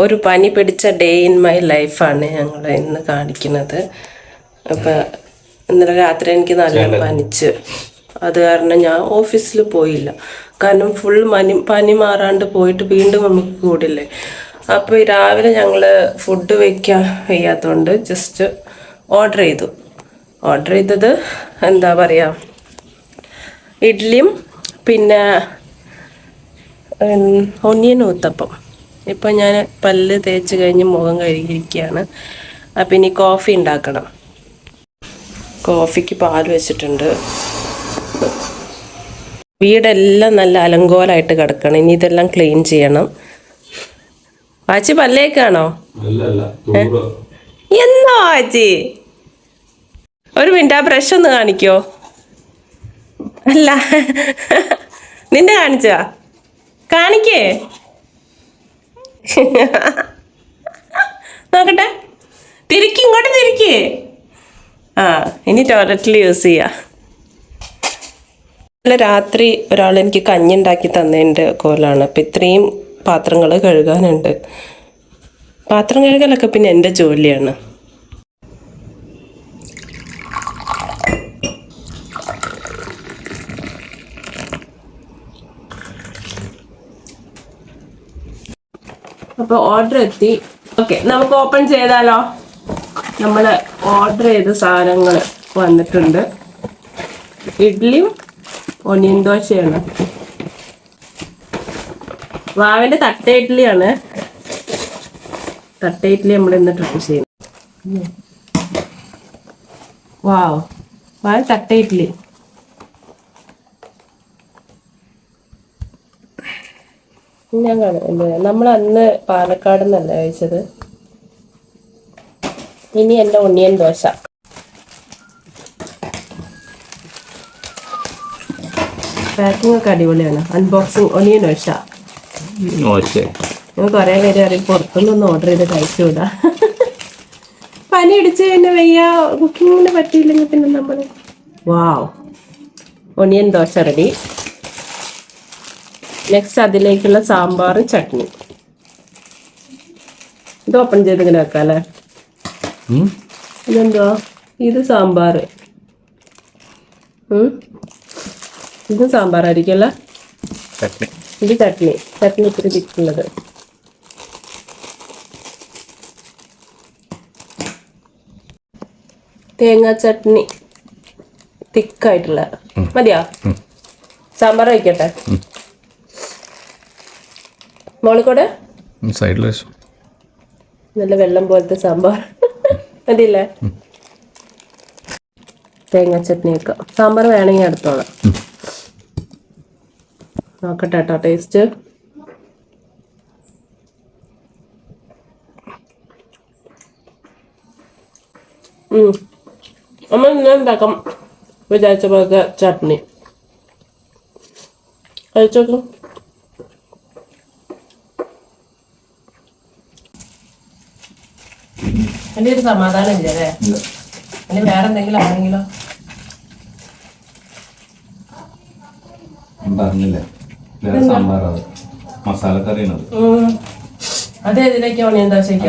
ഒരു പനി പിടിച്ച ഡേ ഇൻ മൈ ലൈഫാണ് ഞങ്ങൾ ഇന്ന് കാണിക്കുന്നത്. അപ്പം ഇന്നലെ രാത്രി എനിക്ക് നല്ല പനിച്ച്, അത് കാരണം ഞാൻ ഓഫീസിൽ പോയില്ല. കാരണം ഫുൾ പനി മാറാണ്ട് പോയിട്ട് വീണ്ടും നമുക്ക് കൂടില്ലേ. അപ്പോൾ രാവിലെ ഞങ്ങൾ ഫുഡ് വയ്ക്കാൻ വയ്യാത്തതുകൊണ്ട് ജസ്റ്റ് ഓർഡർ ചെയ്തത് എന്താ പറയുക, ഇഡ്ഡലിയും പിന്നെ ഒനിയൻ ഊത്തപ്പം. ഇപ്പം ഞാൻ പല്ല് തേച്ച് കഴിഞ്ഞ് മുഖം കഴുകിയിരിക്കുകയാണ്. അപ്പം ഇനി കോഫി ഉണ്ടാക്കണം. കോഫിക്ക് പാൽ വെച്ചിട്ടുണ്ട്. വീടെല്ലാം നല്ല അലങ്കോലമായിട്ട് കിടക്കണം. ഇനി ഇതെല്ലാം ക്ലീൻ ചെയ്യണം. ആച്ചി പല്ലേക്കാണോ? എന്നോ ആച്ചി? ഒരു മിനിറ്റ്, ആ ബ്രഷ് ഒന്ന് കാണിക്കോ? അല്ല, നിന്നെ കാണിച്ചാ? കാണിക്കേ നോക്കട്ടെ. ഇങ്ങോട്ട് തിരിക്കേ. ആ, ഇനി ടോയ്ലറ്റിൽ യൂസ് ചെയ്യാം. ഇന്നലെ രാത്രി ഒരാൾ എനിക്ക് കഞ്ഞി ഉണ്ടാക്കി തന്നതിൻ്റെ കോലാണ്. അപ്പം ഇത്രയും പാത്രങ്ങൾ കഴുകാനുണ്ട്. പാത്രം കഴുകലൊക്കെ പിന്നെ എൻ്റെ ജോലിയാണ്. അപ്പോൾ ഓർഡർ എത്തി. ഓക്കെ, നമുക്ക് ഓപ്പൺ ചെയ്താലോ? നമ്മൾ ഓർഡർ ചെയ്ത സാധനങ്ങൾ വന്നിട്ടുണ്ട്. ഇഡ്ഡലിയും ഒനിയൻ ദോശയാണ്. വാവിൻ്റെ തട്ട ഇഡ്ഡലിയാണ്. തട്ട ഇഡ്ഡലി നമ്മൾ ഇന്ന് ട്രൈ ചെയ്യുന്നു. വാവ് തട്ട ഇഡ്ഡലി. ഞാൻ നമ്മൾ അന്ന് പാലക്കാട് നിന്നല്ല കഴിച്ചത്. ഇനി എൻ്റെ ഒനിയൻ ദോശ. പാക്കിംഗ് ഒക്കെ അടിപൊളിയാണ്. Unboxing onion dosa. ഞാൻ കുറേ പേര് അറിയും പുറത്തുനിന്നൊന്ന് ഓർഡർ ചെയ്ത് കഴിച്ചുകൂടാ. പനി അടിച്ച് പിന്നെ വയ്യ, കുക്കിങ്ങിന് പറ്റിയില്ലെങ്കിൽ പിന്നെ നമ്മൾ ഒനിയൻ ദോശ റെഡി. നെക്സ്റ്റ് അതിലേക്കുള്ള സാമ്പാർ, ചട്നി. ഇത് ഓപ്പൺ ചെയ്ത് ഇങ്ങനെ വെക്കാം അല്ലേ? ഇതെന്തുവാ? ഇത് സാമ്പാർ. ഇത് സാമ്പാറായിരിക്കും അല്ലേ? ഇത് ചട്നി ഇത്തിരി തിക്കുള്ളത്. തേങ്ങാ ചട്നി തിക്കായിട്ടുള്ള മതിയാ? സാമ്പാർ വയ്ക്കട്ടെ മോളിക്കൂടെ? സൈഡിൽ നല്ല വെള്ളം പോലത്തെ സാമ്പാർ മതിയില്ലേ? തേങ്ങാ ചട്നി വെക്കാം. സാമ്പാർ വേണമെങ്കിൽ എടുത്തോളാം. നോക്കട്ടെ കേട്ടോ ടേസ്റ്റ്. നമ്മൾ ഇങ്ങനെ ഉണ്ടാക്കാം വിചാരിച്ച പോലത്തെ ചട്നി കഴിച്ചോക്കും. എൻ്റെ ഒരു സമാധാനം ഇല്ലേ? അല്ലെ വേറെ എന്തെങ്കിലും ആണെങ്കിലോ? അതെ, ഇതിലേക്ക് ഒനിയൻ ദോശയ്ക്ക്.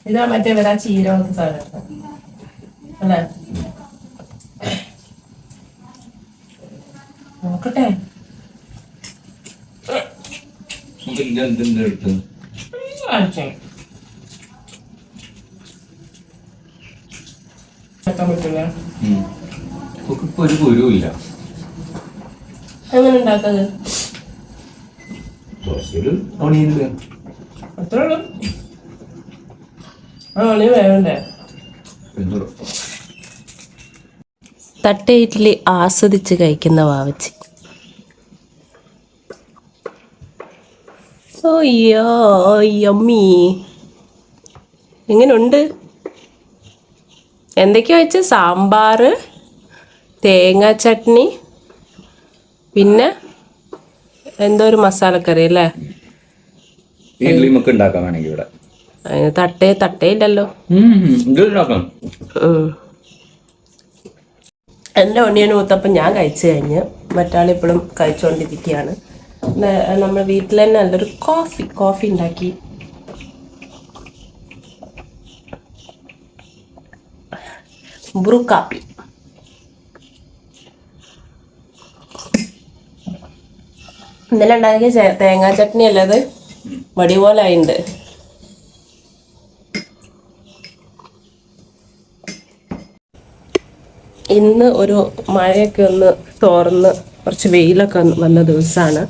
ഇതാ മറ്റേ വരാ ചീര പോലത്തെ സാധനം അല്ലേ? നോക്കട്ടെ. എങ്ങനെ ഉണ്ടാക്കുന്നത്? അത്രേ ഉള്ളൂ. വേണ്ടേ? തട്ട ഇഡ്ഡലി ആസ്വദിച്ച് കഴിക്കുന്ന വാവച്ചി. യമ്മി. എങ്ങനുണ്ട്? എന്തൊക്കെയാ വെച്ച്? സാമ്പാർ, തേങ്ങാ ചട്നി, പിന്നെ എന്തോ ഒരു മസാലക്കറി അല്ലേ? തട്ടയില്ലല്ലോ. എൻ്റെ ഒണിയൻ ഊത്തപ്പം ഞാൻ കഴിച്ചു കഴിഞ്ഞ്, മറ്റാളിപ്പോഴും കഴിച്ചുകൊണ്ടിരിക്കുകയാണ്. നമ്മൾ വീട്ടിൽ തന്നെ നല്ലൊരു കോഫി ഉണ്ടാക്കി. ബ്രൂ കാപ്പി. ഇന്നലെ ഉണ്ടാക്കിയ തേങ്ങാ ചട്നി അല്ലത് വടി പോലെ ആയിട്ടുണ്ട്. ഇന്ന് ഒരു മഴയൊക്കെ ഒന്ന് തോർന്ന് കുറച്ച് വെയിലൊക്കെ വന്ന ദിവസമാണ്.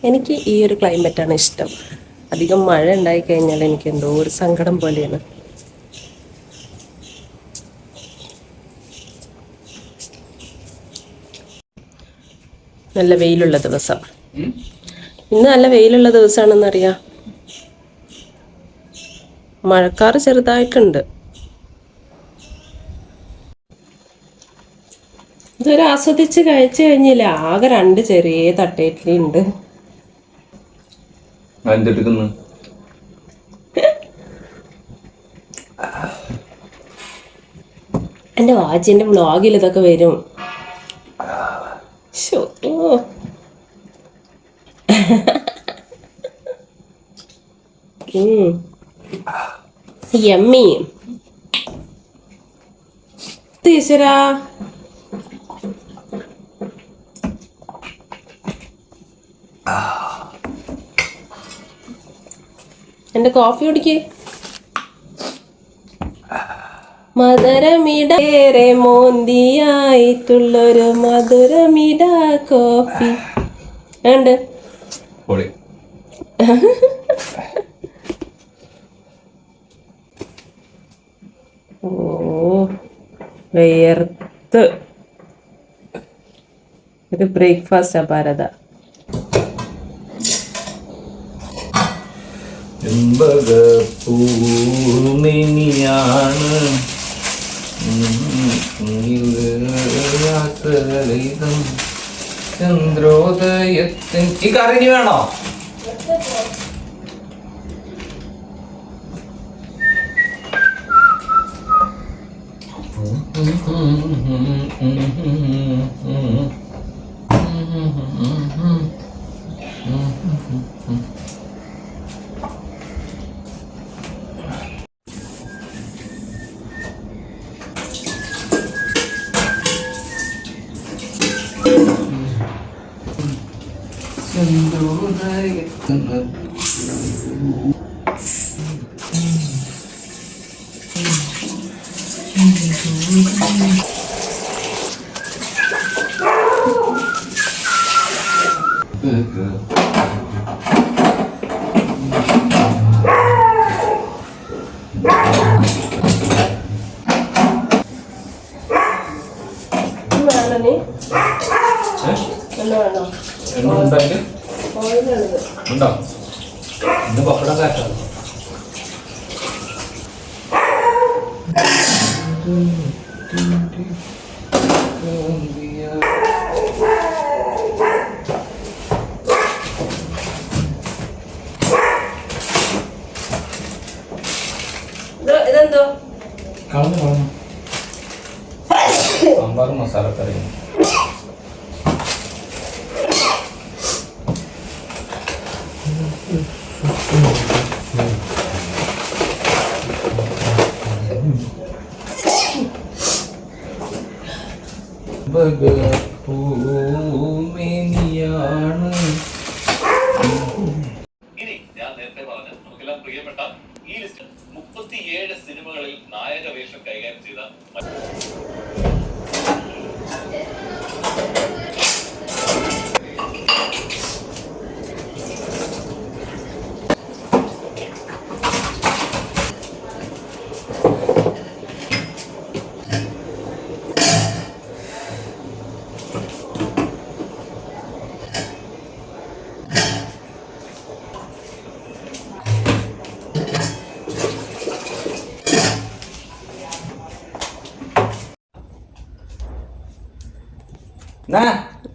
എനിക്ക് ഈ ഒരു ക്ലൈമറ്റാണ് ഇഷ്ടം. അധികം മഴ ഉണ്ടായി കഴിഞ്ഞാൽ എനിക്ക് എന്തോ ഒരു സങ്കടം പോലെയാണ്. നല്ല വെയിലുള്ള ദിവസം. ഇന്ന് നല്ല വെയിലുള്ള ദിവസമാണെന്നറിയാം. മഴക്കാറ് ചെറുതായിട്ടുണ്ട്. ഇതുവരെ ആസ്വദിച്ച് കഴിച്ചു കഴിഞ്ഞില്ല. ആകെ 2 ചെറിയ തട്ടയിഡ്ഡലി ഉണ്ട്. എൻ്റെ വാച്ചിൻ്റെ വ്ളോഗിൽ ഇതൊക്കെ വരും. യമ്മി. ഈശ്വരാ, എന്റെ കോഫി കുടിക്ക്. മധുരമിടേറെ മോന്തിയായിട്ടുള്ളൊരു മധുരമിട കോഫി ഉണ്ട്. ഓ വേർത്ത് ഇത് ബ്രേക്ക്ഫാസ്റ്റാ ഭാരത. പൂർണിയാണ് ചന്ദ്രോദയത്തിൻ. ഈ കറി വേണോ? ഉണ്ടോ? ഇന്ന് പപ്പടം കാറ്റാണ്. ഇതെന്തോ കളഞ്ഞു സാമ്പാർ മസാലക്കറി. ഭഗൂമിനിയാണ്. ഇനി ഞാൻ നേരത്തെ പറഞ്ഞ നമുക്കെല്ലാം പ്രിയപ്പെട്ട ഈ ലിസ്റ്റ് 37 സിനിമകളിൽ നായക വേഷം കൈകാര്യം ചെയ്ത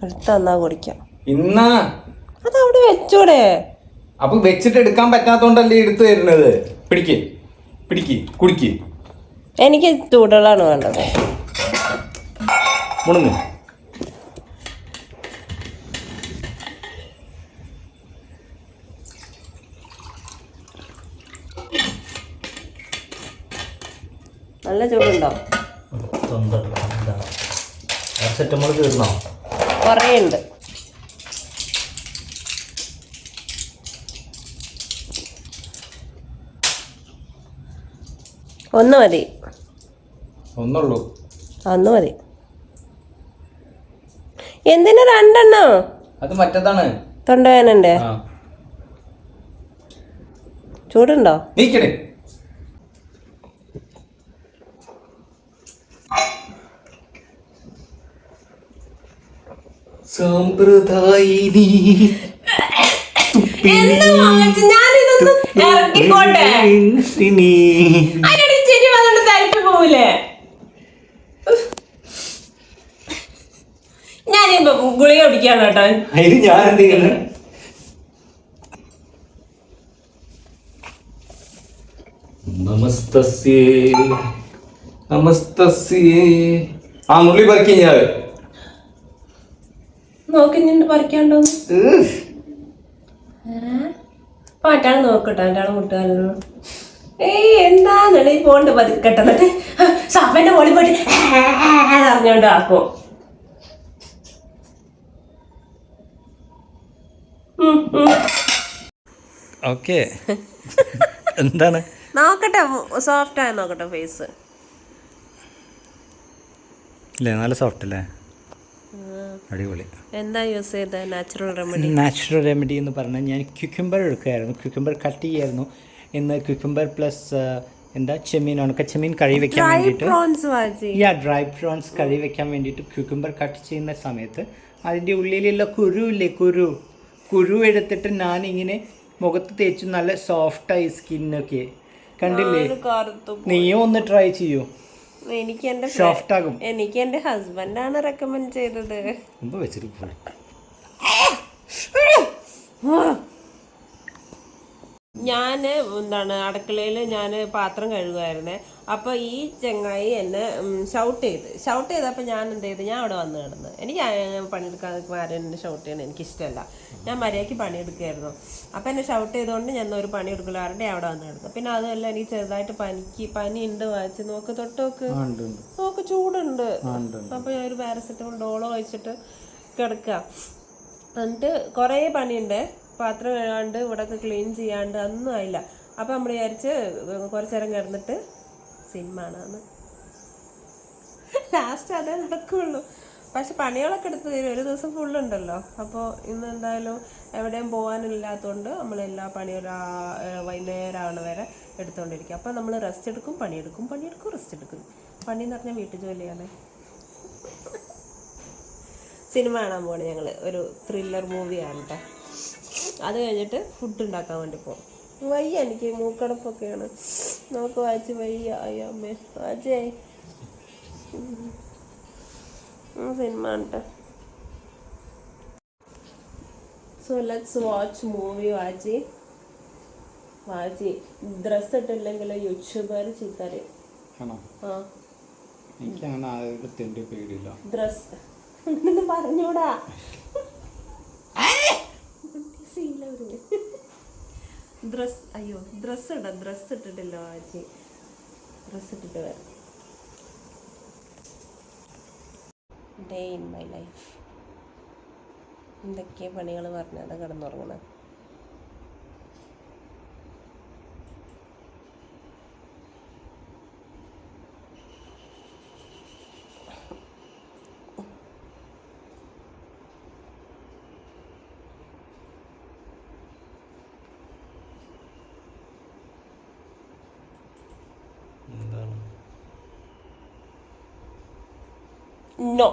എടുത്തന്നാ കുടിക്കാം. ഇന്നാ അതവിടെ വെച്ചൂടെ? അപ്പൊ വെച്ചിട്ട് എടുക്കാൻ പറ്റാത്തോണ്ടല്ലേ എടുത്തു തരുന്നത്. പിടിക്ക് പിടിക്ക് കുടിക്ക്. എനിക്ക് ചൂടുകളാണ് വേണ്ടത്. മുണുങ്ങ്. നല്ല ചൂടുണ്ടോ? സെറ്റമ്മൾ തീർന്നോ? കുറേ ഉണ്ട്. ഒന്ന് മതി. ഒന്നുള്ളൂ. ഒന്ന് മതി. എന്തിനാ രണ്ടെണ്ണോ? അത് മറ്റേതാണ്. തൊണ്ടവേനുണ്ട്. ചൂടുണ്ടോ? നീക്കണേ. സമ്പ്രദായിനി ഞാനിപ്പോ ഗുളിക കുടിക്കാണ് കേട്ടോ. അതിന് ഞാൻ എന്ത് ചെയ്യുന്നത്? നമസ്തസ്യേ നമസ്തസ്യേ. ആ നുള്ളി പറിക്കും ഞാൻ. നോക്കി നിന്റെ പറിക്കാണ്ടോന്ന് പാട്ടാണ് നോക്കട്ടെ. എൻ്റെ ആളെ മുട്ടുകാരനോ എന്താന്നല്ല ഈ പോണ്ട് പതുക്കട്ടെ. എന്നിട്ട് സഫന്റെ മോളിൽ പോയിട്ട് അറിഞ്ഞോണ്ട് ആക്കും. ഓക്കെ. എന്താണ് നോക്കട്ടെ, സോഫ്റ്റ് ആയി നോക്കട്ടെ ഫേസ്. അല്ലേ നല്ല സോഫ്റ്റ് അല്ലേ? അടിപൊളി. എന്താ യൂസ് ചെയ്ത നാച്ചുറൽ റെമഡി? നാച്ചുറൽ റെമഡി എന്ന് പറഞ്ഞാൽ ഞാൻ ക്യുക്കമ്പർ എടുക്കുകയായിരുന്നു. ക്യുക്കമ്പർ കട്ട് ചെയ്യായിരുന്നു. ഇന്ന് ക്യുക്കമ്പർ പ്ലസ് എന്താ ചെമ്മീൻ, ഉണക്ക ചെമ്മീൻ കറി വെക്കാൻ വേണ്ടിയിട്ട്. ഡ്രൈ പ്രോൺസ് കറി വെക്കാൻ വേണ്ടിയിട്ട് ക്യുക്കമ്പർ കട്ട് ചെയ്യുന്ന സമയത്ത് അതിൻ്റെ ഉള്ളിലുള്ള കുരുവില്ലേ, കുരു എടുത്തിട്ട് ഞാനിങ്ങനെ മുഖത്ത് തേച്ചു. നല്ല സോഫ്റ്റായി സ്കിന്നൊക്കെ കണ്ടില്ലേ? നീയും ഒന്ന് ട്രൈ ചെയ്യൂ. എനിക്ക് എന്റെ ഹസ്ബൻഡാണ് റെക്കമെൻഡ് ചെയ്തത്. ഞാൻ അടുക്കളയിൽ ഞാൻ പാത്രം കഴുകുമായിരുന്നേ. അപ്പോൾ ഈ ചങ്ങായി എന്നെ ഷൗട്ട് ചെയ്തപ്പോൾ ഞാൻ എന്ത് ചെയ്തു, ഞാൻ അവിടെ വന്ന് കിടന്ന്. എനിക്ക് പണിയെടുക്കാൻ ആരും എന്നെ ഷൗട്ട് ചെയ്യണം എനിക്കിഷ്ടമല്ല. ഞാൻ മര്യാദയ്ക്ക് പണിയെടുക്കുകയായിരുന്നു. അപ്പോൾ എന്നെ ഷൗട്ട് ചെയ്തുകൊണ്ട് ഞാൻ ഒരു പണി എടുക്കലാറുണ്ട് അവിടെ വന്ന് കിടന്നു. പിന്നെ അതുമല്ല എനിക്ക് ചെറുതായിട്ട് പനി ഉണ്ട്. വായിച്ച് നോക്ക് ചൂടുണ്ട്. അപ്പോൾ ഞാൻ ഒരു പാരസെറ്റമോൾ ഡോളോ കഴിച്ചിട്ട് കിടക്കുക. എന്നിട്ട് കുറേ പണിയുണ്ട്. പാത്രം കഴുകാണ്ട് ഇവിടെയൊക്കെ ക്ലീൻ ചെയ്യാണ്ട് ഒന്നും ആയില്ല. അപ്പം നമ്മൾ വിചാരിച്ച് കുറച്ച് നേരം കിടന്നിട്ട് സിനിമ കാണാന്ന്. ലാസ്റ്റ് അതേ നടക്കുള്ളൂ. പക്ഷെ പണികളൊക്കെ എടുത്ത് തരും. ഒരു ദിവസം ഫുള്ളുണ്ടല്ലോ. അപ്പോൾ ഇന്ന് എന്തായാലും എവിടെയും പോകാനില്ലാത്തതുകൊണ്ട് നമ്മളെല്ലാ പണിയും വൈകുന്നേരമാണ് വരെ എടുത്തുകൊണ്ടിരിക്കും. അപ്പം നമ്മൾ റെസ്റ്റ് എടുക്കും, പണിയെടുക്കും, റെസ്റ്റ് എടുക്കും. പണി എന്ന് പറഞ്ഞാൽ വീട്ടു ജോലിയാണ്. സിനിമ കാണാൻ പോകണം ഞങ്ങൾ. ഒരു ത്രില്ലർ മൂവിയാണ് കേട്ടോ. അത് കഴിഞ്ഞിട്ട് ഫുഡ് ഉണ്ടാക്കാൻ വേണ്ടി പോകും. വയ്യ, എനിക്ക് മൂക്കടപ്പൊക്കെയാണ്. നമുക്ക് വായിച്ച് വയ്യ. അയ്യോ അമ്മേ വായിച്ചേ സിനിമ ഉണ്ട്. So let's watch movie. വാച്ചി ഡ്രസ് ഇട്ടില്ലെങ്കിൽ യൂട്യൂബർ ചീത്തറി. ഡ്രസ് പറഞ്ഞൂടാ. ഡ്രസ് ഇട്ടിട്ടില്ല വാച്ചി. ഡ്രസ് ഇട്ടിട്ട് വരാം. Day in my life. എന്തൊക്കെ പണികൾ പറഞ്ഞാൽ കിടന്നുറങ്ങണം. No.